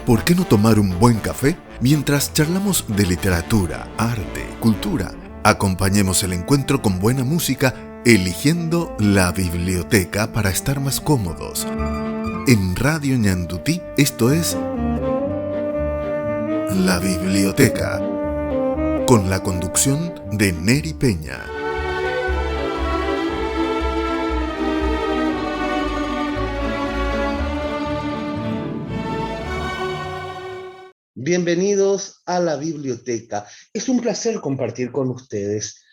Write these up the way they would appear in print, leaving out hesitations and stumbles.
¿Por qué no tomar un buen café mientras charlamos de literatura, arte, cultura? Acompañemos el encuentro con buena música, eligiendo la biblioteca para estar más cómodos. En Radio Ñandutí, esto es La Biblioteca, con la conducción de Neri Peña. Bienvenidos a La Biblioteca. Es un placer compartir con ustedes.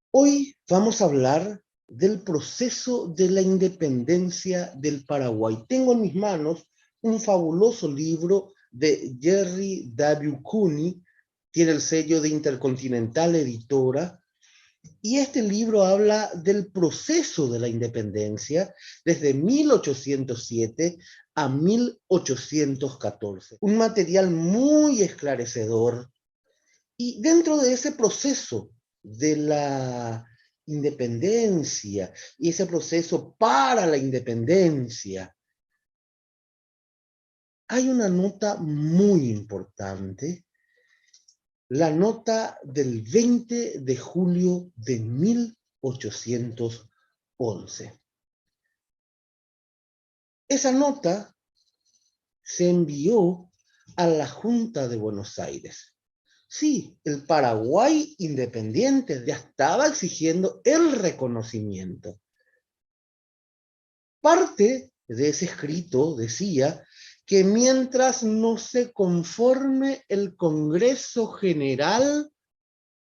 Hoy vamos a hablar del proceso de la independencia del Paraguay. Tengo en mis manos un fabuloso libro de Jerry W. Cooney, tiene el sello de Intercontinental Editora, y este libro habla del proceso de la independencia desde 1807 a 1814. Un material muy esclarecedor. Y dentro de ese proceso de la independencia y ese proceso para la independencia, hay una nota muy importante, la nota del 20 de julio de 1811. Esa nota se envió a la Junta de Buenos Aires. Sí, el Paraguay independiente ya estaba exigiendo el reconocimiento. Parte de ese escrito decía que mientras no se conforme el Congreso General,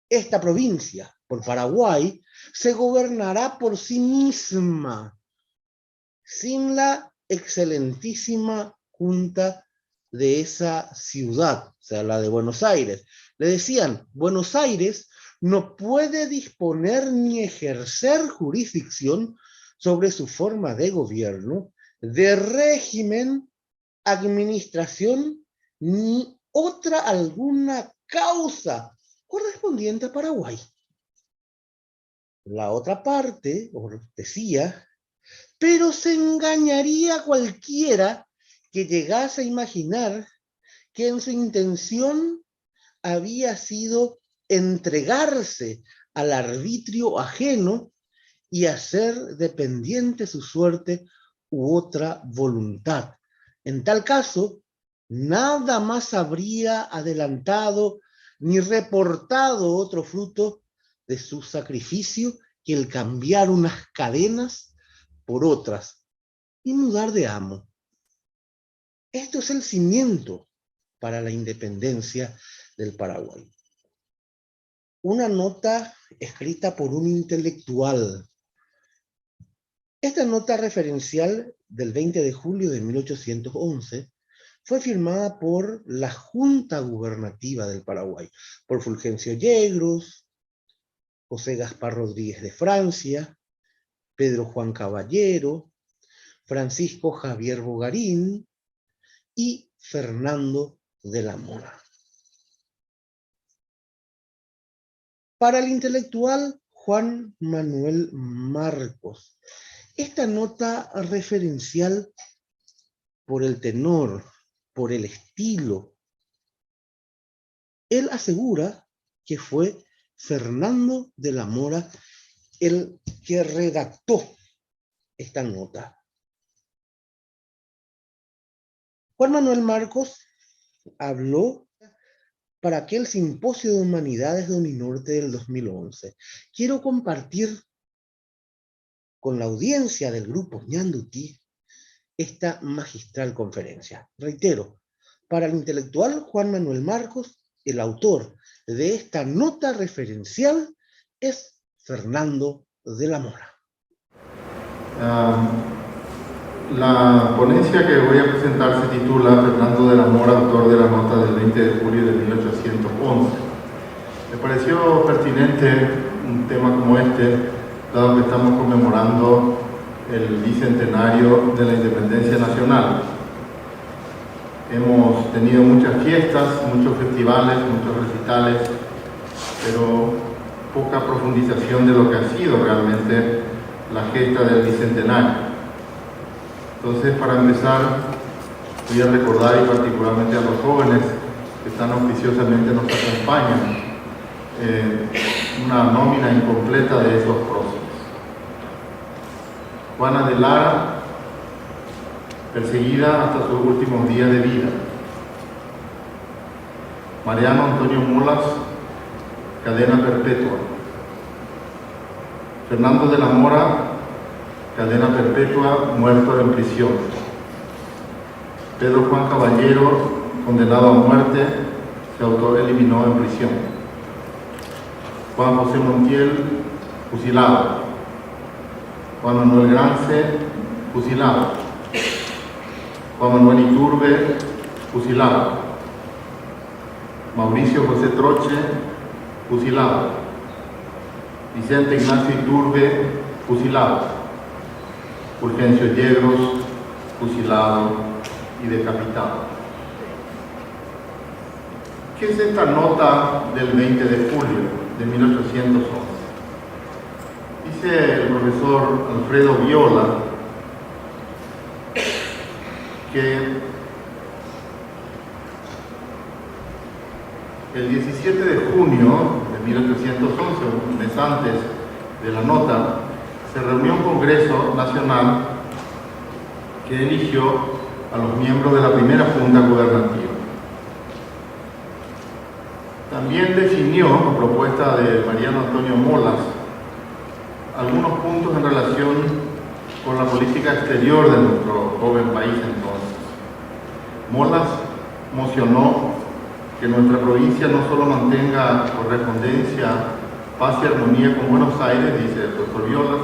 esta provincia, por Paraguay, se gobernará por sí misma, sin la excelentísima Junta de esa ciudad, o sea, la de Buenos Aires. Le decían, Buenos Aires no puede disponer ni ejercer jurisdicción sobre su forma de gobierno, de régimen, administración, ni otra alguna causa correspondiente a Paraguay. La otra parte decía, pero se engañaría cualquiera que llegase a imaginar que en su intención había sido entregarse al arbitrio ajeno y hacer dependiente su suerte u otra voluntad. En tal caso, nada más habría adelantado ni reportado otro fruto de su sacrificio que el cambiar unas cadenas por otras y mudar de amo. Esto es el cimiento para la independencia del Paraguay. Una nota escrita por un intelectual. Esta nota referencial del 20 de julio de 1811 fue firmada por la Junta Gubernativa del Paraguay, por Fulgencio Yegros, José Gaspar Rodríguez de Francia, Pedro Juan Caballero, Francisco Javier Bogarín y Fernando de la Mora. Para el intelectual Juan Manuel Marcos, esta nota referencial por el tenor, por el estilo, él asegura que fue Fernando de la Mora el que redactó esta nota. Juan Manuel Marcos habló para aquel Simposio de Humanidades de Uninorte del 2011. Quiero compartir con la audiencia del grupo Ñandutí esta magistral conferencia. Reitero, para el intelectual Juan Manuel Marcos, el autor de esta nota referencial es Fernando de la Mora. La ponencia que voy a presentar se titula Fernando de la Mora, autor de la nota del 20 de julio de 1811. Me pareció pertinente un tema como este, dado que estamos conmemorando el bicentenario de la independencia nacional. Hemos tenido muchas fiestas, muchos festivales, muchos recitales, pero poca profundización de lo que ha sido realmente la gesta del bicentenario. Entonces, para empezar, Voy a recordar, y particularmente a los jóvenes que tan oficiosamente nos acompañan, una nómina incompleta de esos próceres. Juana de Lara, perseguida hasta sus últimos días de vida. Mariano Antonio Molas, cadena perpetua. Fernando de la Mora, cadena perpetua, muerto en prisión. Pedro Juan Caballero, condenado a muerte, se autoeliminó en prisión. Juan José Montiel, fusilado. Juan Manuel Grance, fusilado. Juan Manuel Iturbe, fusilado. Mauricio José Troche, fusilado. Vicente Ignacio Iturbe, fusilado. Fulgencio Yegros, fusilado y decapitado. ¿Qué es esta nota del 20 de julio de 1811? Dice el profesor Alfredo Viola que el 17 de junio de 1811, un mes antes de la nota, se reunió un Congreso Nacional que eligió a los miembros de la primera Junta Gubernativa. También definió, a propuesta de Mariano Antonio Molas, algunos puntos en relación con la política exterior de nuestro joven país entonces. Molas mocionó que nuestra provincia no solo mantenga correspondencia, paz y armonía con Buenos Aires, dice el doctor Viola,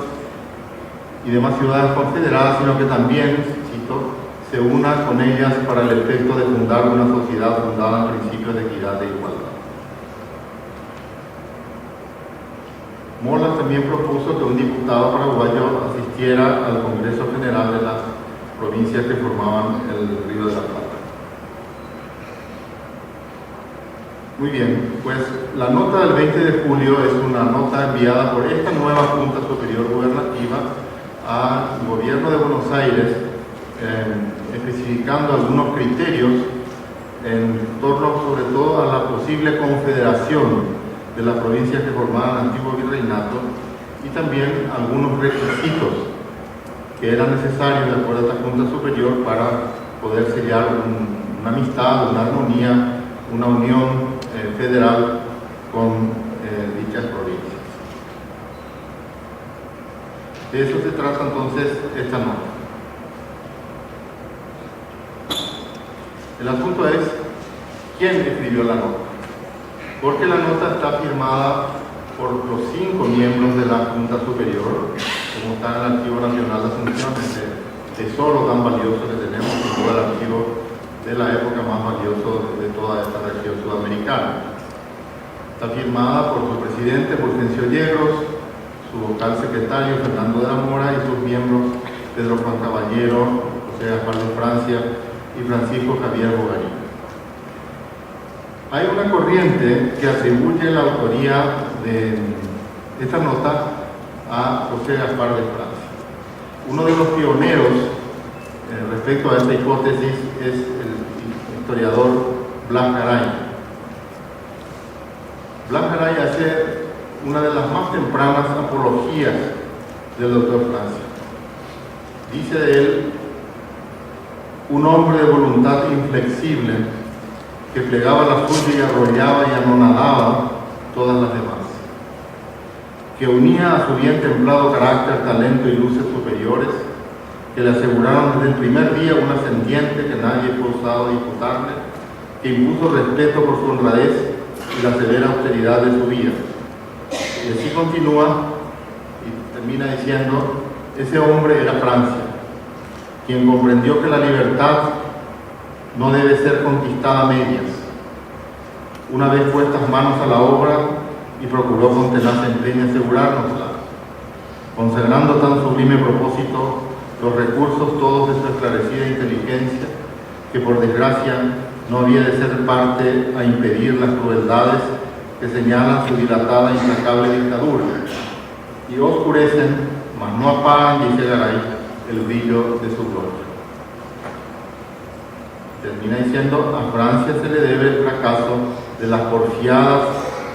y demás ciudades confederadas, sino que también, cito, se una con ellas para el efecto de fundar una sociedad fundada en principios de equidad e igualdad. Molas también propuso que un diputado paraguayo asistiera al Congreso General de las provincias que formaban el Río de la Plata. Muy bien, pues la nota del 20 de julio es una nota enviada por esta nueva Junta Superior Gubernativa al Gobierno de Buenos Aires, especificando algunos criterios en torno sobre todo a la posible confederación de las provincias que formaban el antiguo virreinato y también algunos requisitos que eran necesarios de acuerdo a esta Junta Superior para poder sellar una amistad, una armonía, una unión federal con dichas provincias. De eso se trata entonces esta nota. El asunto es quién escribió la nota, porque la nota está firmada por los 5 miembros de la Junta Superior, como está en el Archivo Nacional de Asunción, ese tesoro tan valioso que tenemos, y todo el archivo de la época más valioso de toda esta región sudamericana. Está firmada por su presidente, Fulgencio Yegros, su vocal secretario, Fernando de la Mora, y sus miembros, Pedro Juan Caballero, José Gaspar de Francia y Francisco Javier Bogarín. Hay una corriente que atribuye la autoría de esta nota a José Gaspar de Francia. Uno de los pioneros respecto a esta hipótesis es el historiador Blas Garay. Blas Garay hace una de las más tempranas apologías del doctor Francia. Dice de él: un hombre de voluntad inflexible que plegaba la suya y arrollaba y anonadaba todas las demás, que unía a su bien templado carácter, talento y luces superiores, que le aseguraron desde el primer día un ascendiente que nadie fue osado disputarle, que impuso respeto por su honradez y la severa austeridad de su vida. Y así continúa y termina diciendo: ese hombre era Francia, quien comprendió que la libertad no debe ser conquistada a medias. Una vez puestas manos a la obra, y procuró con tenaz empeño asegurárnosla, consagrando tan sublime propósito los recursos todos de su esclarecida inteligencia, que por desgracia no había de ser parte a impedir las crueldades que señalan su dilatada e implacable dictadura, y oscurecen, mas no apagan, dice Garay, el brillo de su gloria. termina diciendo: a Francia se le debe el fracaso de las porfiadas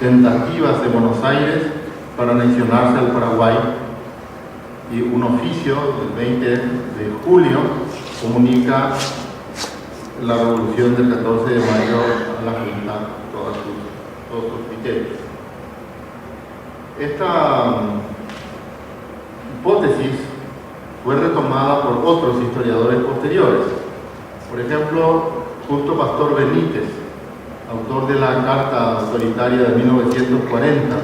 tentativas de Buenos Aires para anexionarse al Paraguay, y un oficio del 20 de julio comunica la revolución del 14 de mayo a la Junta, todos sus criterios. Esta hipótesis fue retomada por otros historiadores posteriores. Por ejemplo, Justo Pastor Benítez, autor de la Carta Solitaria de 1940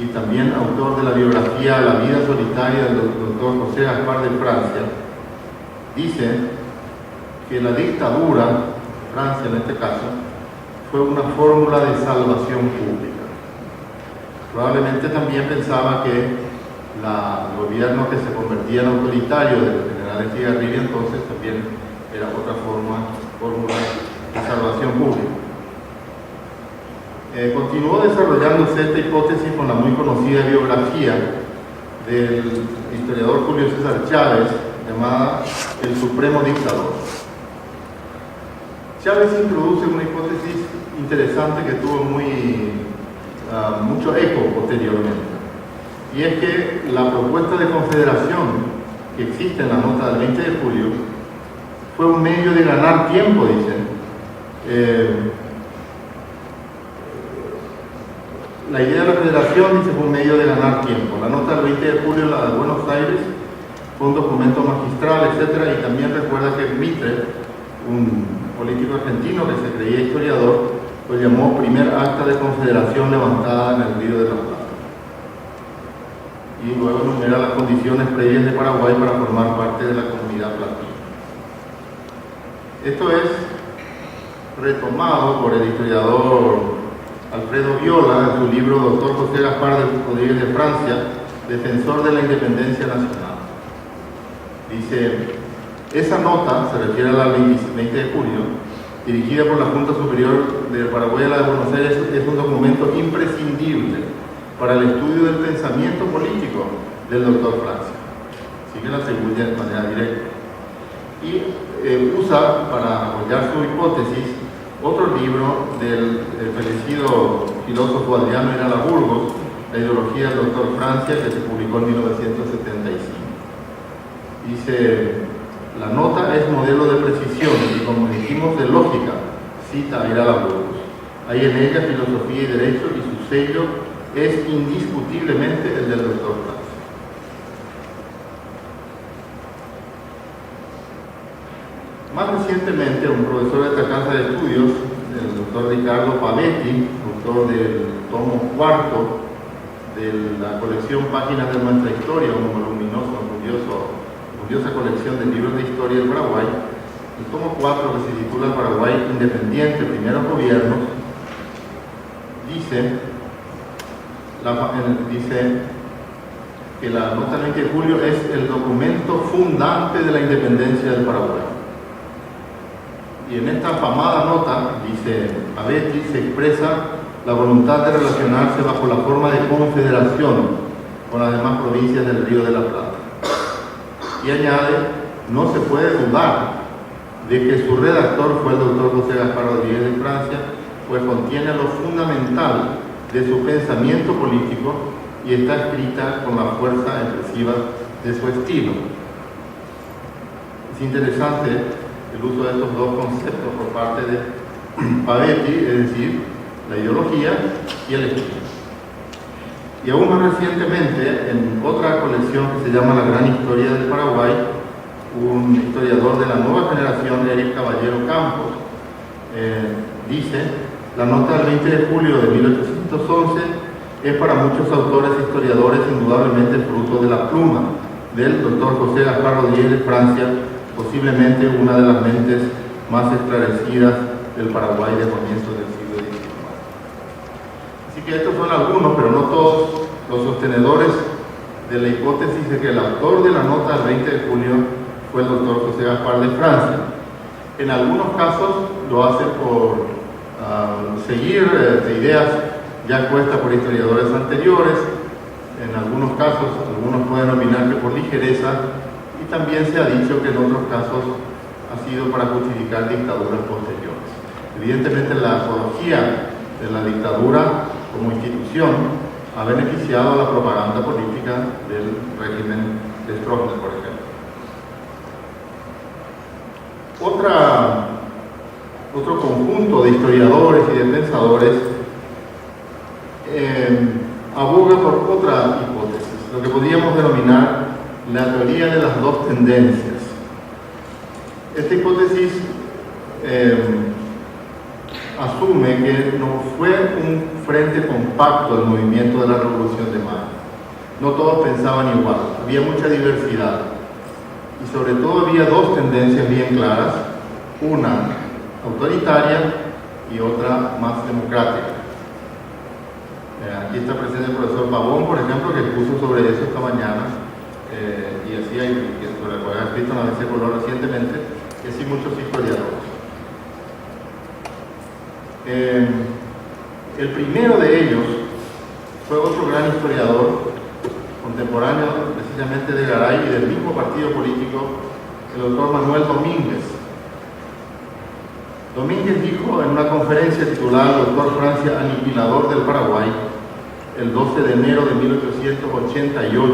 y también autor de la biografía La vida solitaria del doctor José Gaspar de Francia, dice que la dictadura, Francia en este caso, fue una fórmula de salvación pública. Probablemente también pensaba que el gobierno que se convertía en autoritario del general Estigarribia entonces también era otra fórmula de salvación pública. Continuó desarrollándose esta hipótesis con la muy conocida biografía del historiador Julio César Chávez, llamada El Supremo Dictador. Chávez introduce una hipótesis interesante que tuvo mucho eco posteriormente, y es que la propuesta de confederación que existe en la nota del 20 de julio fue un medio de ganar tiempo, dicen. La idea de la federación, dice, fue un medio de ganar tiempo. La nota del 20 de julio, la de Buenos Aires, fue un documento magistral, etc. Y también recuerda que Mitre, un político argentino que se creía historiador, lo llamó primer acta de confederación levantada en el Río de la Plata. Y luego enumera las condiciones previas de Paraguay para formar parte de la comunidad platina. Esto es retomado por el historiador Alfredo Viola en su libro Doctor José Gaspar Rodríguez de Francia, defensor de la independencia nacional. Dice: esa nota, se refiere a la 20 de julio, dirigida por la Junta Superior de Paraguay a la de Buenos Aires, es un documento imprescindible para el estudio del pensamiento político del doctor Francia. Así que la atribuye de manera directa. Y usa para apoyar su hipótesis otro libro del fallecido filósofo Adriano Herrera Burgos, La ideología del doctor Francia, que se publicó en 1975. Dice: la nota es modelo de precisión y, como dijimos, de lógica, cita a Herrera Burgos. Hay en ella filosofía y derecho, y su sello es indiscutiblemente el del doctor Francia. Más recientemente, un profesor de esta casa de estudios, el doctor Ricardo Pavetti, autor del tomo cuarto de la colección Páginas de nuestra historia, un voluminoso, curiosa colección de libros de historia del Paraguay, el tomo 4, que se titula Paraguay Independiente, Primeros Gobiernos, dice que la nota del 20 de julio es el documento fundante de la independencia del Paraguay. Y en esta afamada nota, dice Pavetti, se expresa la voluntad de relacionarse bajo la forma de confederación con las demás provincias del Río de la Plata. Y añade: no se puede dudar de que su redactor fue el doctor José Gaspar Rodríguez de Francia, pues contiene lo fundamental de su pensamiento político y está escrita con la fuerza expresiva de su estilo. Es interesante el uso de estos dos conceptos por parte de Pavetti, es decir, la ideología y el estilo. Y aún más recientemente, en otra colección que se llama La Gran Historia del Paraguay, un historiador de la nueva generación, Eric Caballero Campos, dice: la nota del 20 de julio de 1811 es para muchos autores e historiadores indudablemente fruto de la pluma del doctor José Gaspar Rodríguez de Francia, posiblemente una de las mentes más esclarecidas del Paraguay de comienzos del siglo XIX. Así que estos son algunos, pero no todos, los sostenedores de la hipótesis de que el autor de la nota del 20 de julio fue el doctor José Gaspar de Francia. En algunos casos lo hace por seguir ideas ya expuestas por historiadores anteriores. En algunos casos, algunos pueden opinar que por ligereza, y también se ha dicho que en otros casos ha sido para justificar dictaduras posteriores. Evidentemente, la apología de la dictadura como institución ha beneficiado a la propaganda política del régimen de Stroessner, por ejemplo. Otro conjunto de historiadores y de pensadores aboga por otra hipótesis, lo que podríamos denominar la teoría de las dos tendencias. Esta hipótesis asume que no fue un frente compacto el movimiento de la Revolución de Mayo. No todos pensaban igual, había mucha diversidad. Y sobre todo había dos tendencias bien claras, una autoritaria y otra más democrática. Aquí está presente el profesor Pavón, por ejemplo, que expuso sobre eso esta mañana, y así hay, sobre el cual ha escrito en la ABC Color recientemente, y así muchos historiadores. El primero de ellos fue otro gran historiador, contemporáneo precisamente de Garay y del mismo partido político, el doctor Manuel Domínguez. Domínguez dijo en una conferencia titulada Doctor Francia Aniquilador del Paraguay, el 12 de enero de 1888,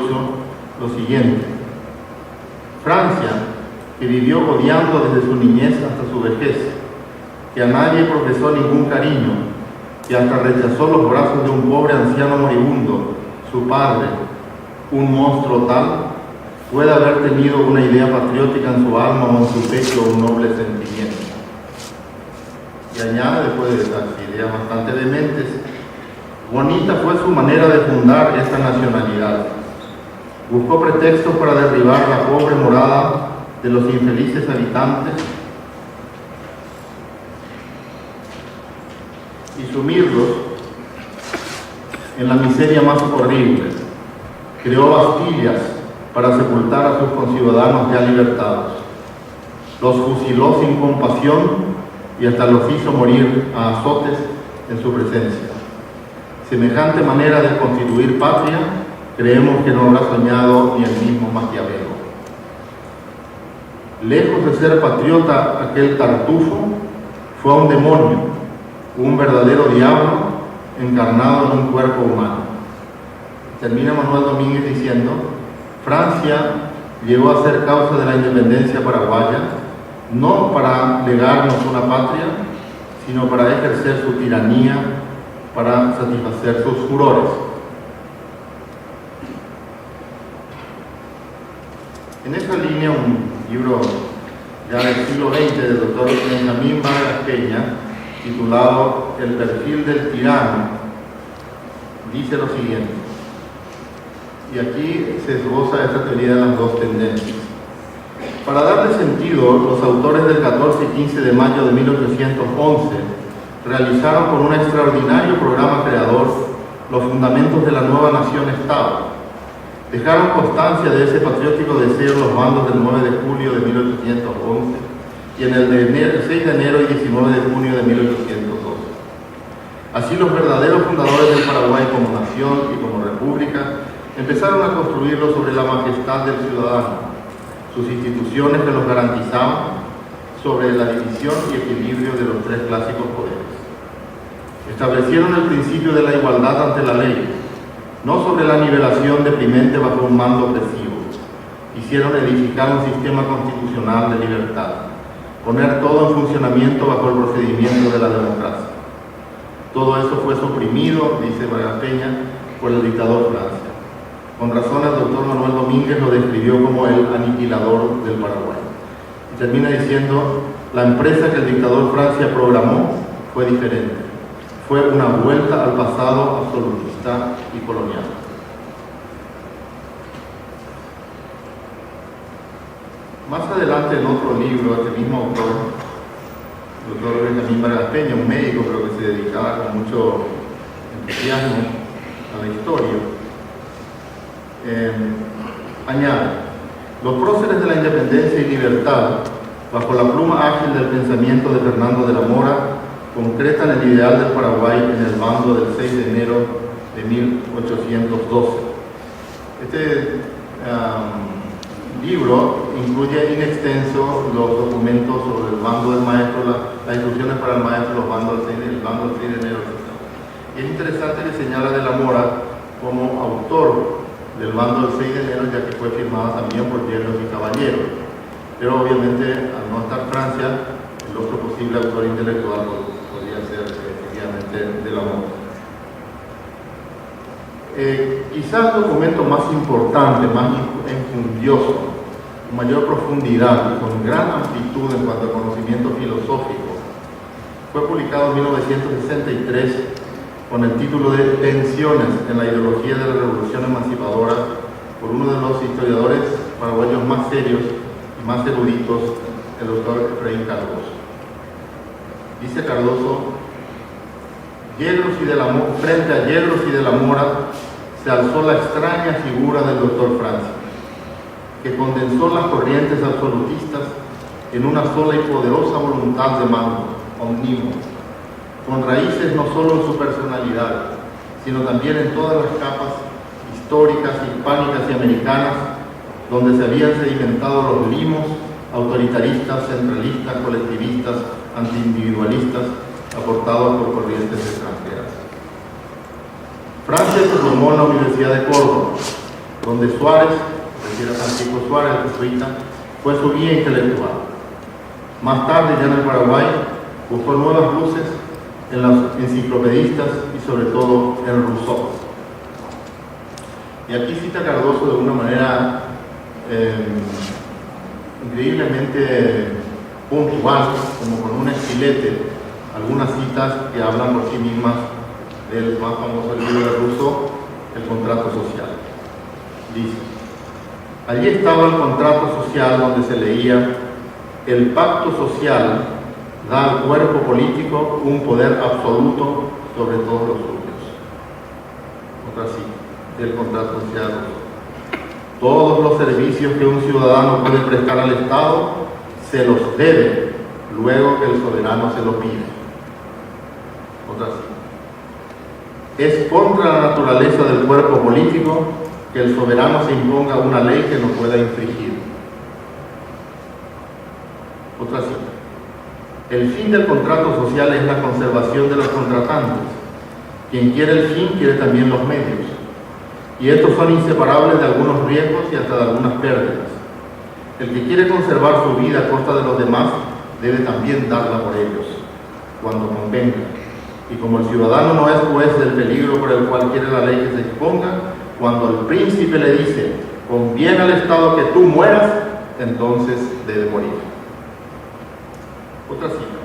lo siguiente: Francia, que vivió odiando desde su niñez hasta su vejez, que a nadie profesó ningún cariño, que hasta rechazó los brazos de un pobre anciano moribundo, su padre, un monstruo tal, puede haber tenido una idea patriótica en su alma o en su pecho un noble sentimiento. Y añade, después de estas ideas bastante dementes, bonita fue su manera de fundar esta nacionalidad. Buscó pretextos para derribar la pobre morada de los infelices habitantes y sumirlos en la miseria más horrible. Creó bastillas para sepultar a sus conciudadanos ya libertados. Los fusiló sin compasión y hasta los hizo morir a azotes en su presencia. Semejante manera de constituir patria, creemos que no habrá soñado ni el mismo Maquiavelo. Lejos de ser patriota, aquel tartufo fue un demonio, un verdadero diablo encarnado en un cuerpo humano. Termina Manuel Domínguez diciendo: Francia llegó a ser causa de la independencia paraguaya, no para legarnos una patria, sino para ejercer su tiranía, para satisfacer sus furores. En esa línea, un libro ya del siglo XX del doctor Benjamín Vargas Peña, titulado El perfil del tirano, dice lo siguiente, y aquí se esboza esta teoría de las dos tendencias. Para darle sentido, los autores del 14 y 15 de mayo de 1811 realizaron con un extraordinario programa creador los fundamentos de la nueva nación-estado. Dejaron constancia de ese patriótico deseo en los bandos del 9 de julio de 1811 y en el de 6 de enero y 19 de junio de 1812. Así los verdaderos fundadores del Paraguay como nación y como república empezaron a construirlo sobre la majestad del ciudadano, sus instituciones que los garantizaban, sobre la división y equilibrio de los tres clásicos poderes. Establecieron el principio de la igualdad ante la ley, no sobre la nivelación deprimente bajo un mando opresivo. Hicieron edificar un sistema constitucional de libertad, poner todo en funcionamiento bajo el procedimiento de la democracia. Todo eso fue suprimido, dice Vargas Peña, por el dictador Francia. Con razón el doctor Manuel Domínguez lo describió como el aniquilador del Paraguay. Y termina diciendo: la empresa que el dictador Francia programó fue diferente. Fue una vuelta al pasado absolutista y colonial. Más adelante, en otro libro, este mismo autor, el doctor Benjamín Vargas Peña, un médico pero que se dedicaba con mucho entusiasmo a la historia, añade: los próceres de la independencia y libertad, bajo la pluma ágil del pensamiento de Fernando de la Mora, concretan el ideal del Paraguay en el bando del 6 de enero de 1812. Este libro incluye in extenso los documentos bando del maestro, las instrucciones para el maestro, el bando del 6 de enero, etc. Y es interesante que señala de la Mora como autor del bando del 6 de enero, ya que fue firmada también por Yerros y Caballero. Pero obviamente, al no estar Francia, el otro posible autor intelectual podría ser efectivamente de la Mora. Quizás el documento más importante, más enjundioso, con mayor profundidad y con gran amplitud en cuanto al conocimiento filosófico, fue publicado en 1963 con el título de Tensiones en la ideología de la revolución emancipadora por uno de los historiadores paraguayos más serios y más eruditos, el doctor Efraín Cardoso. Dice Cardoso: frente a Yedros y de la Mora se alzó la extraña figura del doctor Francia, que condensó las corrientes absolutistas en una sola y poderosa voluntad de mando, omnívoro, con raíces no solo en su personalidad, sino también en todas las capas históricas, hispánicas y americanas, donde se habían sedimentado los limos autoritaristas, centralistas, colectivistas, antiindividualistas, aportados por corrientes extranjeras. Francia se formó en la Universidad de Córdoba, donde Suárez, decía Francisco Suárez, el jesuita, fue su guía intelectual. Más tarde, ya en el Paraguay, buscó nuevas luces en los enciclopedistas y sobre todo en Rousseau. Y aquí cita Cardoso de una manera increíblemente puntual, como con un estilete, algunas citas que hablan por sí mismas del más famoso libro de Rousseau, El contrato social. Dice: allí estaba el contrato social, donde se leía: el pacto social da al cuerpo político un poder absoluto sobre todos los suyos. Otra cita del contrato social: todos los servicios que un ciudadano puede prestar al Estado se los debe luego que el soberano se lo pide. Otra cita: es contra la naturaleza del cuerpo político que el soberano se imponga una ley que no pueda infringir. Otra cita: el fin del contrato social es la conservación de los contratantes. Quien quiere el fin quiere también los medios, y estos son inseparables de algunos riesgos y hasta de algunas pérdidas. El que quiere conservar su vida a costa de los demás debe también darla por ellos, cuando convenga. Y como el ciudadano no es juez del peligro por el cual quiere la ley que se exponga, cuando el príncipe le dice: conviene al Estado que tú mueras, entonces debe morir. Otra cita: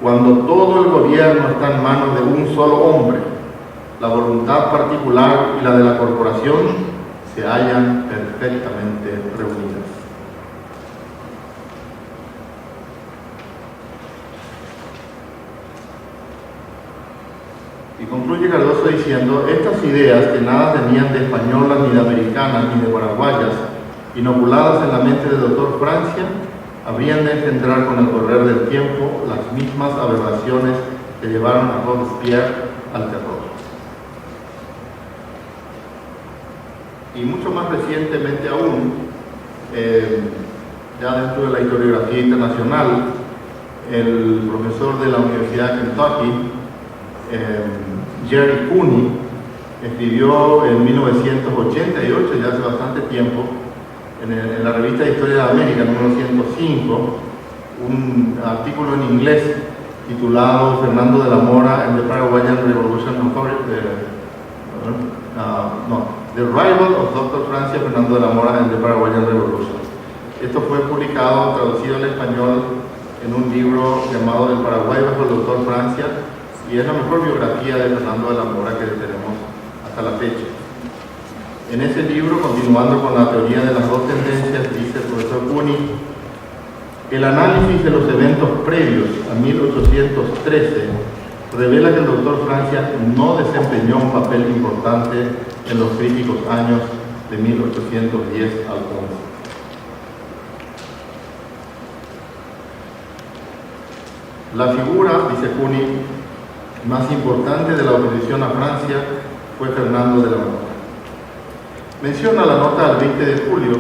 cuando todo el gobierno está en manos de un solo hombre, la voluntad particular y la de la corporación se hallan perfectamente reunidas. Y concluye Cardoso diciendo: estas ideas, que nada tenían de españolas, ni de americanas, ni de paraguayas, inoculadas en la mente del doctor Francia, habrían de engendrar con el correr del tiempo las mismas aberraciones que llevaron a Robespierre al terror. Y mucho más recientemente aún, ya dentro de la historiografía internacional, el profesor de la Universidad de Kentucky, Jerry Cooney, escribió en 1988, ya hace bastante tiempo, en la revista de Historia de América, número 105, un artículo en inglés titulado Fernando de la Mora and the Paraguayan Revolution, The Rival of Dr. Francia, Fernando de la Mora and the Paraguayan Revolution. Esto fue publicado, traducido al español, en un libro llamado El Paraguay bajo el Dr. Francia, y es la mejor biografía de Fernando de la Mora que tenemos hasta la fecha. En ese libro, continuando con la teoría de las dos tendencias, dice el profesor Cooney: el análisis de los eventos previos a 1813 revela que el doctor Francia no desempeñó un papel importante en los críticos años de 1810 al 11. La figura, dice Cooney, más importante de la oposición a Francia fue Fernando de la Mora. Menciona la nota del 20 de julio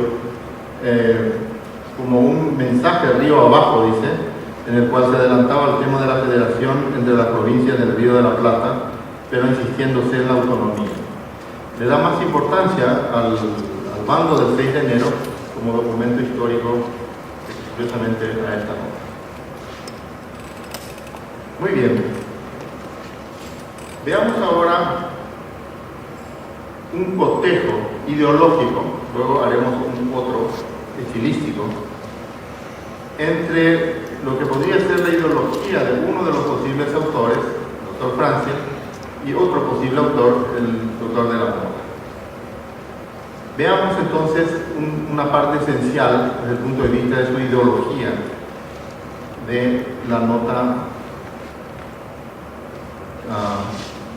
como un mensaje río abajo, dice, en el cual se adelantaba el tema de la federación entre las provincias del Río de la Plata, pero insistiéndose en la autonomía. Le da más importancia al bando del 6 de enero como documento histórico expresamente a esta nota. Muy bien. Veamos ahora un cotejo ideológico, luego haremos un otro estilístico, entre lo que podría ser la ideología de uno de los posibles autores, el doctor Francia, y otro posible autor, el doctor de la Mora. Veamos entonces una parte esencial desde el punto de vista de su ideología de la nota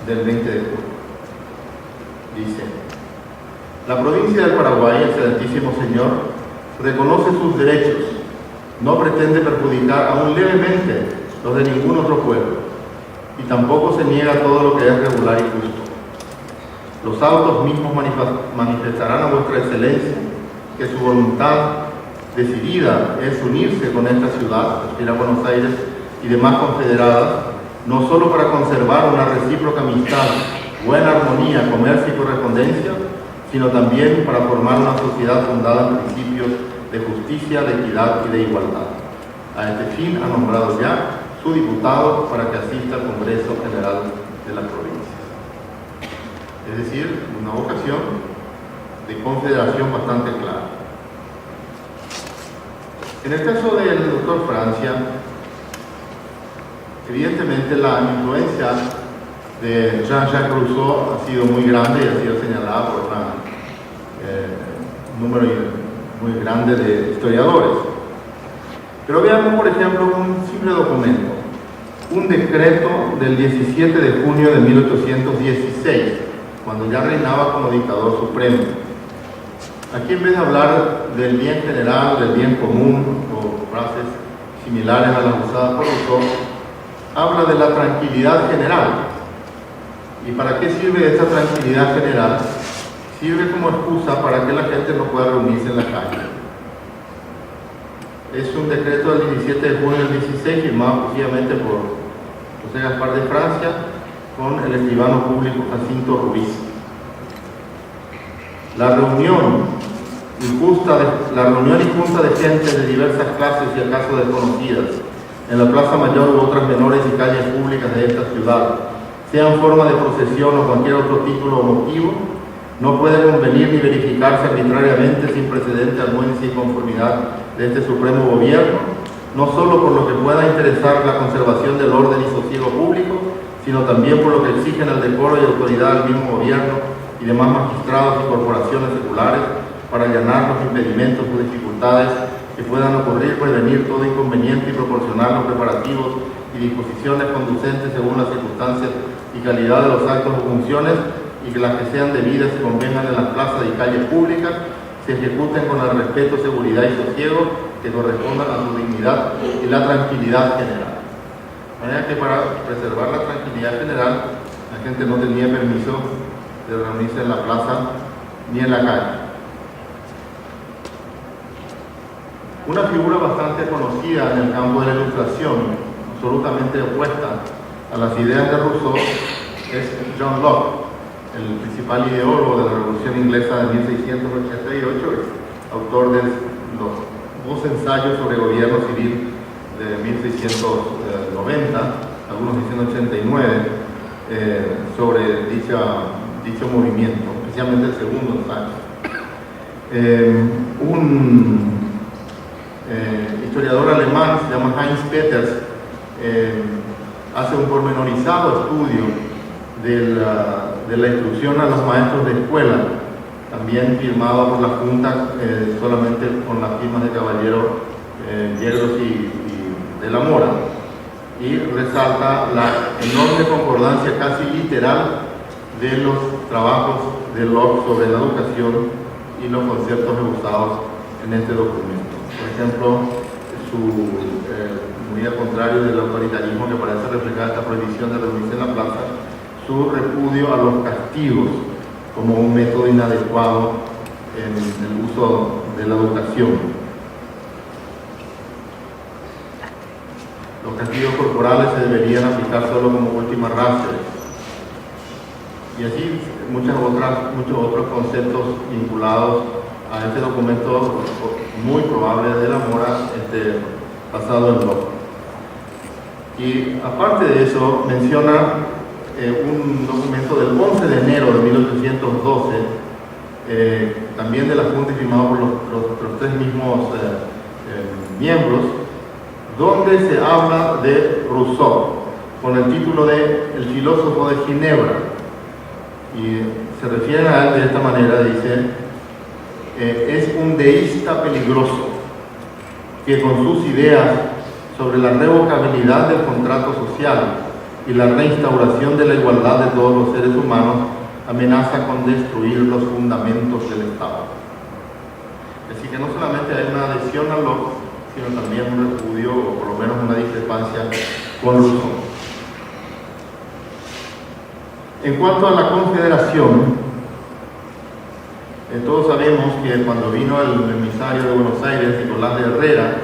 del 20 de julio. Dice: la provincia del Paraguay, excelentísimo señor, reconoce sus derechos, no pretende perjudicar aún levemente los de ningún otro pueblo, y tampoco se niega todo lo que es regular y justo. Los autos mismos manifestarán a vuestra excelencia que su voluntad decidida es unirse con esta ciudad, refiere a Buenos Aires y demás confederadas, no solo para conservar una recíproca amistad, buena armonía, comercio y correspondencia, sino también para formar una sociedad fundada en principios de justicia, de equidad y de igualdad. A este fin ha nombrado ya su diputado para que asista al Congreso General de las Provincias. Es decir, una vocación de confederación bastante clara. En el caso del doctor Francia, evidentemente la influencia de Jean-Jacques Rousseau ha sido muy grande y ha sido señalada por un número muy grande de historiadores. Pero veamos, por ejemplo, un simple documento, un decreto del 17 de junio de 1816, cuando ya reinaba como dictador supremo. Aquí, en vez de hablar del bien general, del bien común, o frases similares a las usadas por Rousseau, habla de la tranquilidad general. ¿Y para qué sirve esta tranquilidad general? Sirve como excusa para que la gente no pueda reunirse en la calle. Es un decreto del 17 de junio del 16, firmado exclusivamente por José Gaspar de Francia, con el escribano público Jacinto Ruiz. La reunión y junta de gente de diversas clases y acaso desconocidas en la Plaza Mayor u otras menores y calles públicas de esta ciudad, sea en forma de procesión o cualquier otro título o motivo, no puede convenir ni verificarse arbitrariamente sin precedente armonía y conformidad de este supremo gobierno, no solo por lo que pueda interesar la conservación del orden y sosiego público, sino también por lo que exigen el decoro y autoridad del mismo gobierno y demás magistrados y corporaciones seculares para allanar los impedimentos o dificultades que puedan ocurrir, prevenir todo inconveniente y proporcionar los preparativos y disposiciones conducentes según las circunstancias y calidad de los actos o funciones, y que las que sean debidas y convengan en las plazas y calles públicas se ejecuten con el respeto, seguridad y sosiego que correspondan a su dignidad y la tranquilidad general. De manera que para preservar la tranquilidad general, la gente no tenía permiso de reunirse en la plaza ni en la calle. Una figura bastante conocida en el campo de la Ilustración, absolutamente opuesta a las ideas de Rousseau, es John Locke, el principal ideólogo de la Revolución Inglesa de 1688, autor de los dos ensayos sobre gobierno civil de 1690, algunos dicen 89, sobre dicho movimiento, especialmente el segundo ensayo. Un historiador alemán, se llama Heinz Peters, hace un pormenorizado estudio de la instrucción a los maestros de escuela, también firmado por la Junta, solamente con las firmas de caballero Yegros y de la Mora, y resalta la enorme concordancia casi literal de los trabajos de Locke sobre la educación y los conceptos usados en este documento. Por ejemplo, muy al contrario del autoritarismo que parece reflejar esta prohibición de reunirse en la plaza, su repudio a los castigos como un método inadecuado en el uso de la educación. los castigos corporales se deberían aplicar solo como última ratio. Y así muchos otros conceptos vinculados a este documento muy probable de la Mora basado en Locke. Y aparte de eso, menciona un documento del 11 de enero de 1812, también de la Junta y firmado por los tres mismos miembros, donde se habla de Rousseau, con el título de El filósofo de Ginebra. Y se refieren a él de esta manera, dice, es un deísta peligroso, que con sus ideas sobre la revocabilidad del contrato social y la reinstauración de la igualdad de todos los seres humanos, amenaza con destruir los fundamentos del Estado. Así que no solamente hay una adhesión a Locke, sino también un repudio, o por lo menos una discrepancia con Rousseau. En cuanto a la Confederación, todos sabemos que cuando vino el emisario de Buenos Aires, Nicolás de Herrera,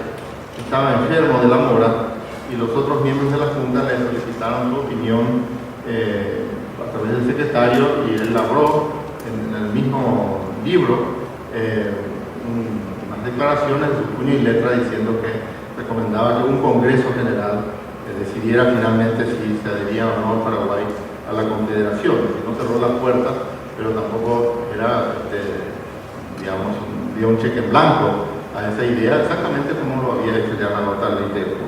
estaba enfermo de la Mora, y los otros miembros de la Junta le solicitaron su opinión a través del secretario, y él elaboró en el mismo libro unas declaraciones de su puño y letra diciendo que recomendaba que un Congreso General decidiera finalmente si se adhería o no Paraguay a la Confederación. No cerró las puertas, pero tampoco era, digamos, dio un cheque en blanco a esa idea, exactamente como lo había hecho ya la nota del intento.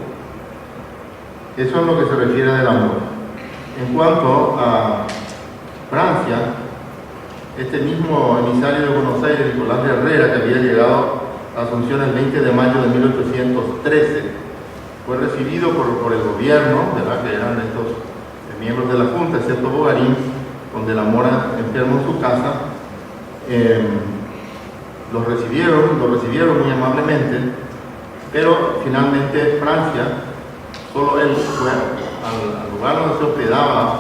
Eso es lo que se refiere del amor. En cuanto a Francia, este mismo emisario de Buenos Aires, Nicolás de Herrera, que había llegado a Asunción el 20 de mayo de 1813, fue recibido por el gobierno, ¿verdad?, que eran estos miembros de la Junta, excepto Bogarín, donde la Mora enfermo en su casa. Lo recibieron muy amablemente, pero finalmente Francia, solo él fue al lugar donde se hospedaba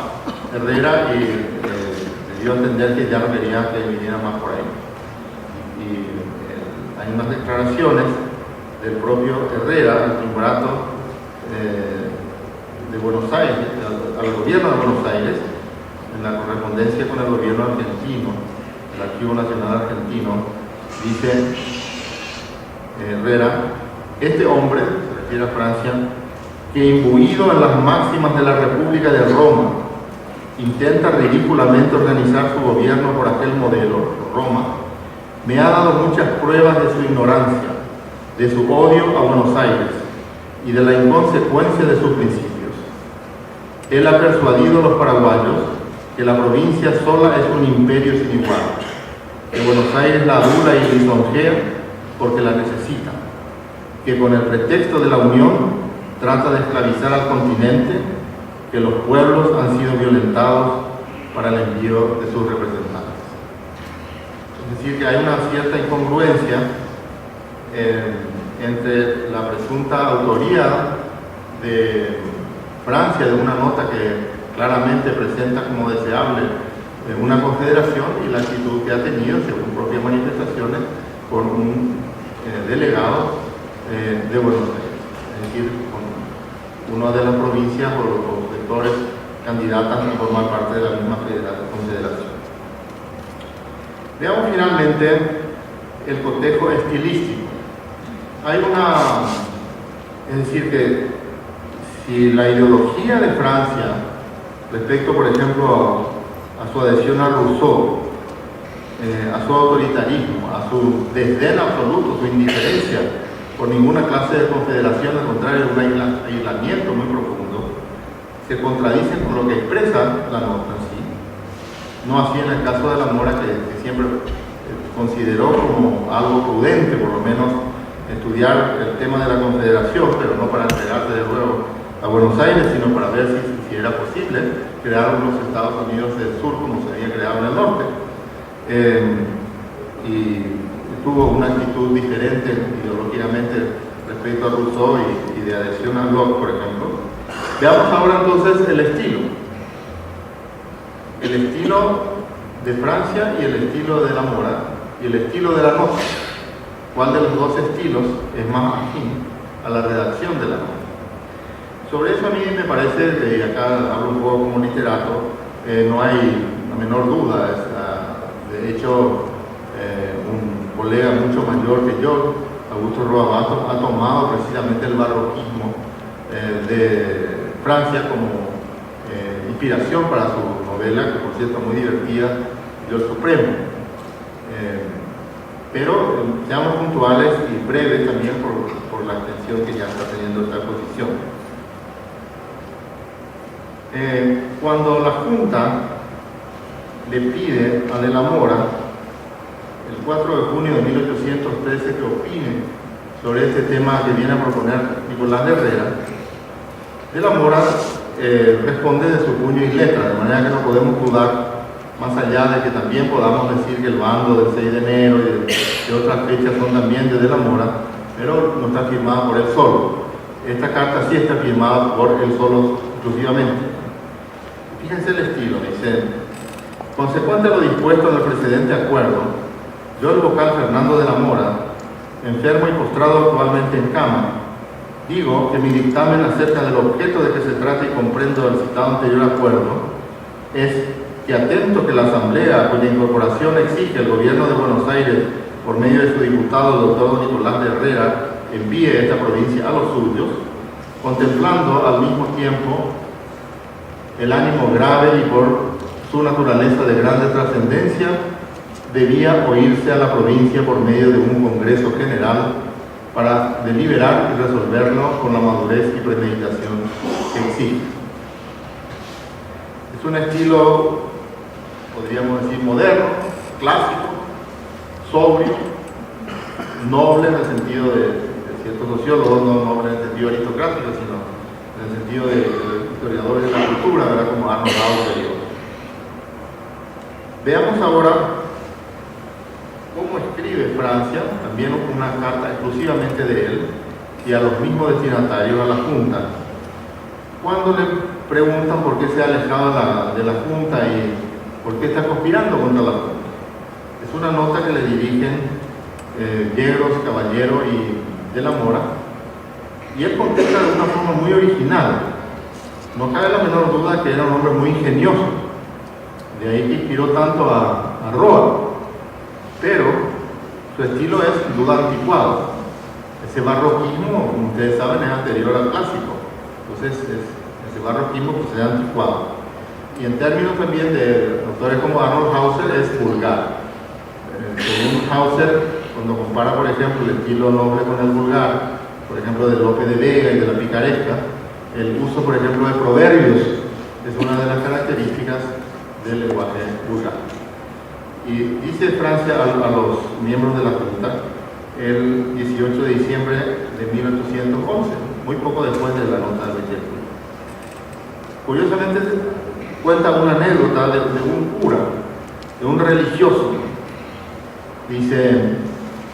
Herrera y le dio a entender que ya no quería que viniera más por ahí. Y hay unas declaraciones del propio Herrera, el triunvirato de Buenos Aires, al gobierno de Buenos Aires, en la correspondencia con el gobierno argentino, el Archivo Nacional Argentino. Dice Herrera, este hombre, se refiere a Francia, que imbuido en las máximas de la República de Roma, intenta ridículamente organizar su gobierno por aquel modelo, Roma, me ha dado muchas pruebas de su ignorancia, de su odio a Buenos Aires y de la inconsecuencia de sus principios. Él ha persuadido a los paraguayos que la provincia sola es un imperio sin igual, que Buenos Aires la adula y lisonjea porque la necesita, que con el pretexto de la unión trata de esclavizar al continente, que los pueblos han sido violentados para el envío de sus representantes. Es decir, que hay una cierta incongruencia entre la presunta autoría de Francia de una nota que claramente presenta como deseable una confederación y la actitud que ha tenido, según propias manifestaciones, por un delegado de Buenos Aires, es decir, con una de las provincias o sectores candidatas a formar parte de la misma confederación. Veamos finalmente el cotejo estilístico. Hay es decir, que si la ideología de Francia respecto, por ejemplo, a su adhesión a Rousseau, a su autoritarismo, a su desdén absoluto, su indiferencia por ninguna clase de confederación, al contrario, un aislamiento muy profundo, se contradice con lo que expresa la nota en sí. No así en el caso de la Mora, que siempre consideró como algo prudente, por lo menos, estudiar el tema de la confederación, pero no para entregarse de nuevo a Buenos Aires, sino para ver si era posible crear los Estados Unidos del Sur como se había creado en el norte. Y tuvo una actitud diferente ideológicamente respecto a Rousseau y de adhesión a Locke, por ejemplo. Veamos ahora entonces el estilo. El estilo de Francia y el estilo de la Mora y el estilo de la nota. ¿Cuál de los dos estilos es más afín a la redacción de la nota? Sobre eso a mí me parece, y acá hablo un poco como literato, no hay la menor duda. De hecho, un colega mucho mayor que yo, Augusto Roabato, ha tomado precisamente el barroquismo de Francia como inspiración para su novela, que por cierto es muy divertida, Yo el Supremo. Pero seamos puntuales y breves también por la extensión que ya está teniendo esta exposición. Cuando la Junta le pide a De la Mora, el 4 de junio de 1813, que opine sobre este tema que viene a proponer Nicolás de Herrera, De la Mora responde de su puño y letra, de manera que no podemos dudar, más allá de que también podamos decir que el bando del 6 de enero y de otras fechas son también de la Mora, pero no está firmada por él solo. Esta carta sí está firmada por él solo exclusivamente. Fíjense el estilo, dice: consecuente a lo dispuesto en el precedente acuerdo, yo, el vocal Fernando de la Mora, enfermo y postrado actualmente en cama, digo que mi dictamen acerca del objeto de que se trata y comprendo del citado anterior acuerdo es que, atento que la Asamblea, cuya incorporación exige el Gobierno de Buenos Aires por medio de su diputado, el doctor Nicolás de Herrera, envíe esta provincia a los suyos, contemplando al mismo tiempo el ánimo grave y por su naturaleza de grande trascendencia, debía oírse a la provincia por medio de un Congreso General para deliberar y resolverlo con la madurez y premeditación que exige. Es un estilo, podríamos decir, moderno, clásico, sobrio, noble en el sentido de ciertos sociólogos, no noble en el sentido aristocrático, sino en el sentido de historiadores de la cultura, ¿verdad? Como Arnold Hauser. Veamos ahora cómo escribe Francia, también una carta exclusivamente de él y a los mismos destinatarios, a la Junta, cuando le preguntan por qué se ha alejado de la Junta y por qué está conspirando contra la Junta. Es una nota que le dirigen Yegros, Caballero y De la Mora, y él contesta de una forma muy original. No cabe la menor duda que era un hombre muy ingenioso, de ahí que inspiró tanto a Roa, pero su estilo es sin duda anticuado. Ese barroquismo, como ustedes saben, es anterior al clásico, entonces ese barroquismo pues, es anticuado. Y en términos también de autores como Arnold Hauser, es vulgar. Según Hauser, cuando compara, por ejemplo, el estilo noble con el vulgar, por ejemplo, de Lope de Vega y de la picaresca, el uso, por ejemplo, de proverbios es una de las características del lenguaje vulgar. Y dice Francia a los miembros de la Junta el 18 de diciembre de 1811, muy poco después de la nota de Bellecour. Curiosamente, cuenta una anécdota de un cura, de un religioso. Dice: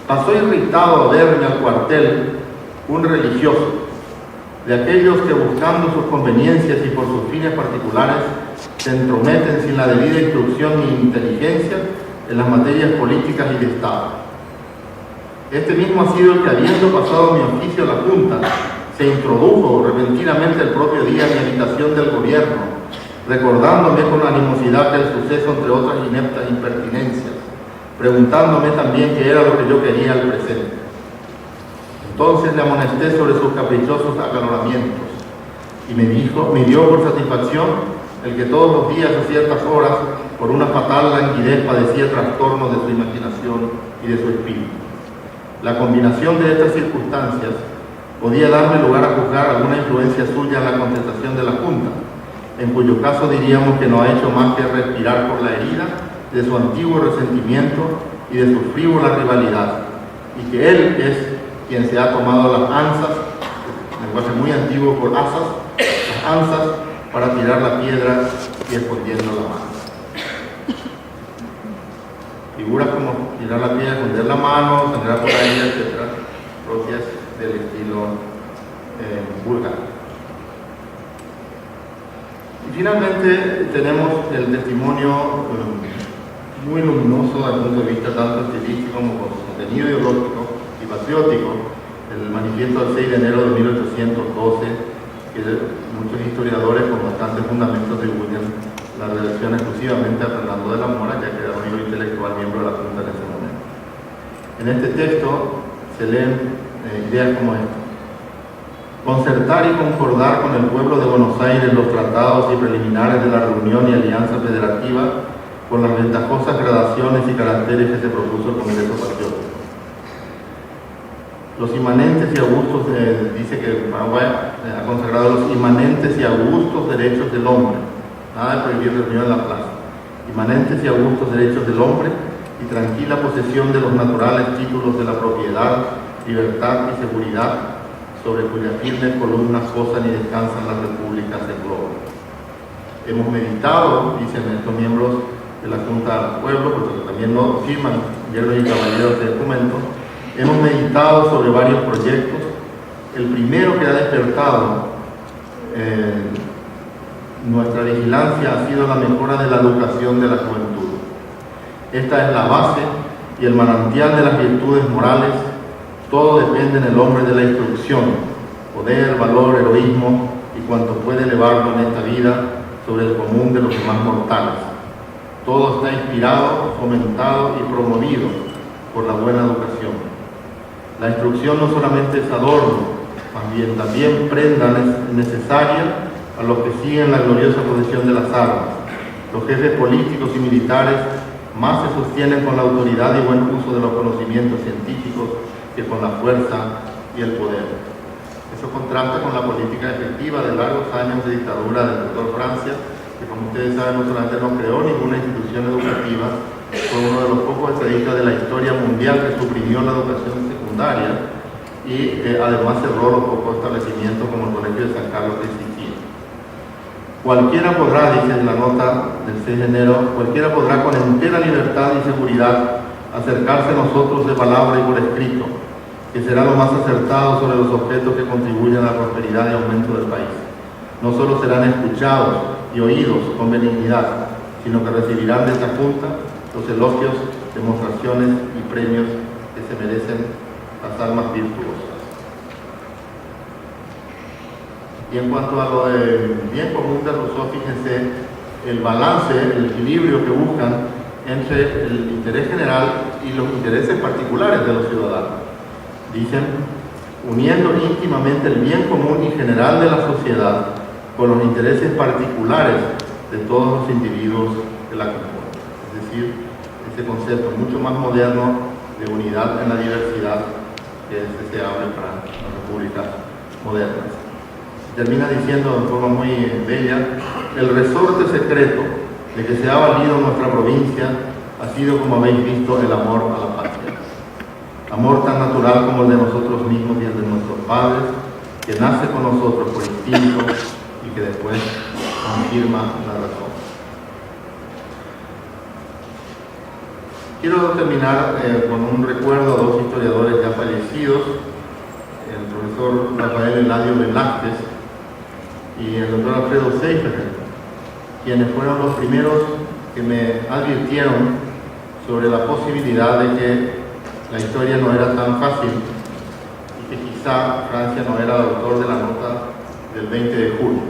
pasó irritado a verme al cuartel un religioso, de aquellos que, buscando sus conveniencias y por sus fines particulares, se entrometen sin la debida instrucción ni inteligencia en las materias políticas y de Estado. Este mismo ha sido el que, habiendo pasado mi oficio a la Junta, se introdujo repentinamente el propio día en mi habitación del gobierno, recordándome con animosidad el suceso, entre otras ineptas impertinencias, preguntándome también qué era lo que yo quería al presente. Entonces le amonesté sobre sus caprichosos acaloramientos y me dio por satisfacción el que todos los días a ciertas horas, por una fatal languidez, padecía trastornos de su imaginación y de su espíritu. La combinación de estas circunstancias podía darme lugar a juzgar alguna influencia suya en la contestación de la Junta, en cuyo caso diríamos que no ha hecho más que respirar por la herida de su antiguo resentimiento y de su frívola rivalidad, y que él es quien se ha tomado las anzas, lenguaje muy antiguo por asas, las anzas para tirar la piedra y escondiendo la mano. Figuras como tirar la piedra, esconder la mano, sangrar por ahí, etc., propias del estilo vulgar. Y finalmente tenemos el testimonio muy luminoso desde el punto de vista tanto estilístico como con su contenido ideológico y patriótico, el manifiesto del 6 de enero de 1812, que muchos historiadores con bastante fundamento atribuyen la relación exclusivamente a Fernando de la Mora, ya que era un amigo intelectual miembro de la Junta en ese momento. En este texto se leen ideas como esta: concertar y concordar con el pueblo de Buenos Aires los tratados y preliminares de la reunión y alianza federativa con las ventajosas gradaciones y caracteres que se propuso el Congreso Patriótico. Los inmanentes y augustos, dice que Paraguay ha consagrado los inmanentes y augustos derechos del hombre, nada de prohibir reunión en la plaza, inmanentes y augustos derechos del hombre y tranquila posesión de los naturales títulos de la propiedad, libertad y seguridad, sobre cuyas firmes columnas posan y descansan las repúblicas del globo. Hemos meditado, dicen estos miembros de la Junta del Pueblo, porque también lo firman hierros y caballeros de documento, hemos meditado sobre varios proyectos. El primero que ha despertado nuestra vigilancia ha sido la mejora de la educación de la juventud. Esta es la base y el manantial de las virtudes morales. Todo depende en el hombre de la instrucción, poder, valor, heroísmo y cuanto puede elevarlo en esta vida sobre el común de los demás mortales. Todo está inspirado, fomentado y promovido por la buena educación. La instrucción no solamente es adorno, más bien también prenda necesaria a los que siguen la gloriosa posesión de las armas. Los jefes políticos y militares más se sostienen con la autoridad y buen uso de los conocimientos científicos que con la fuerza y el poder. Eso contrasta con la política efectiva de largos años de dictadura del doctor Francia, que como ustedes saben no solamente no creó ninguna institución educativa, fue uno de los pocos estadistas de la historia mundial que suprimió la educación secundaria y además cerró los pocos establecimientos como el Colegio de San Carlos que existía. Cualquiera podrá, dice en la nota del 6 de enero, cualquiera podrá con entera libertad y seguridad acercarse a nosotros de palabra y por escrito, que será lo más acertado sobre los objetos que contribuyen a la prosperidad y aumento del país. No solo serán escuchados y oídos con benignidad, sino que recibirán de esta Junta los elogios, demostraciones y premios que se merecen las almas virtuosas. Y en cuanto a lo del bien común de Rousseau, fíjense el balance, el equilibrio que buscan entre el interés general y los intereses particulares de los ciudadanos. Dicen, uniendo íntimamente el bien común y general de la sociedad con los intereses particulares de todos los individuos que la componen. Es decir, ese concepto mucho más moderno de unidad en la diversidad que es deseable para las repúblicas modernas. Termina diciendo de forma muy bella, el resorte secreto de que se ha valido nuestra provincia ha sido, como habéis visto, el amor a la patria. Amor tan natural como el de nosotros mismos y el de nuestros padres, que nace con nosotros por instinto y que después confirma la razón. Quiero terminar con un recuerdo a dos historiadores ya fallecidos, el profesor Rafael Eladio Velázquez y el doctor Alfredo Seiferer, quienes fueron los primeros que me advirtieron sobre la posibilidad de que la historia no era tan fácil y que quizá Francia no era el autor de la nota del 20 de julio.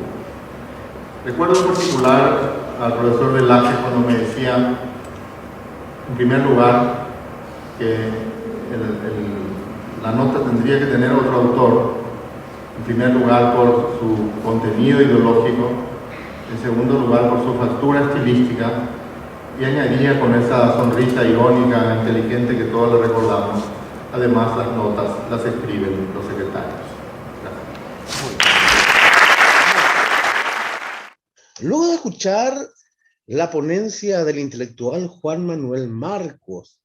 Recuerdo en particular al profesor Velázquez cuando me decía, en primer lugar, que la nota tendría que tener otro autor, en primer lugar por su contenido ideológico, en segundo lugar por su factura estilística, y añadía con esa sonrisa irónica, inteligente que todos le recordamos, además las notas las escriben los secretarios. Gracias. Luego de escuchar la ponencia del intelectual Juan Manuel Marcos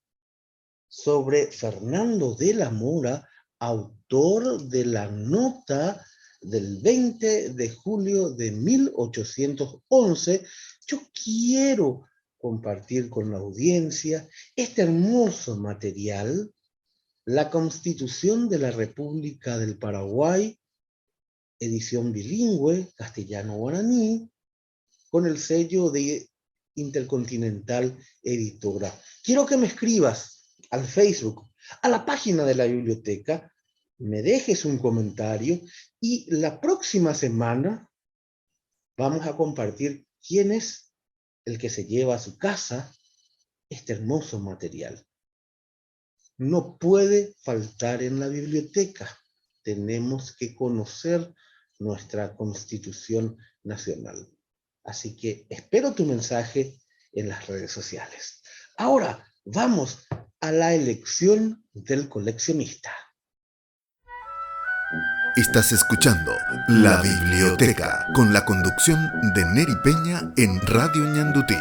sobre Fernando de la Mora, autor de la nota del 20 de julio de 1811, yo quiero compartir con la audiencia este hermoso material, la Constitución de la República del Paraguay, edición bilingüe, castellano-guaraní, con el sello de Intercontinental Editora. Quiero que me escribas al Facebook, a la página de la biblioteca, me dejes un comentario y la próxima semana vamos a compartir quién es el que se lleva a su casa este hermoso material. No puede faltar en la biblioteca. Tenemos que conocer nuestra Constitución Nacional. Así que espero tu mensaje en las redes sociales. Ahora vamos a la elección del coleccionista. Estás escuchando La Biblioteca con la conducción de Neri Peña en Radio Ñandutí.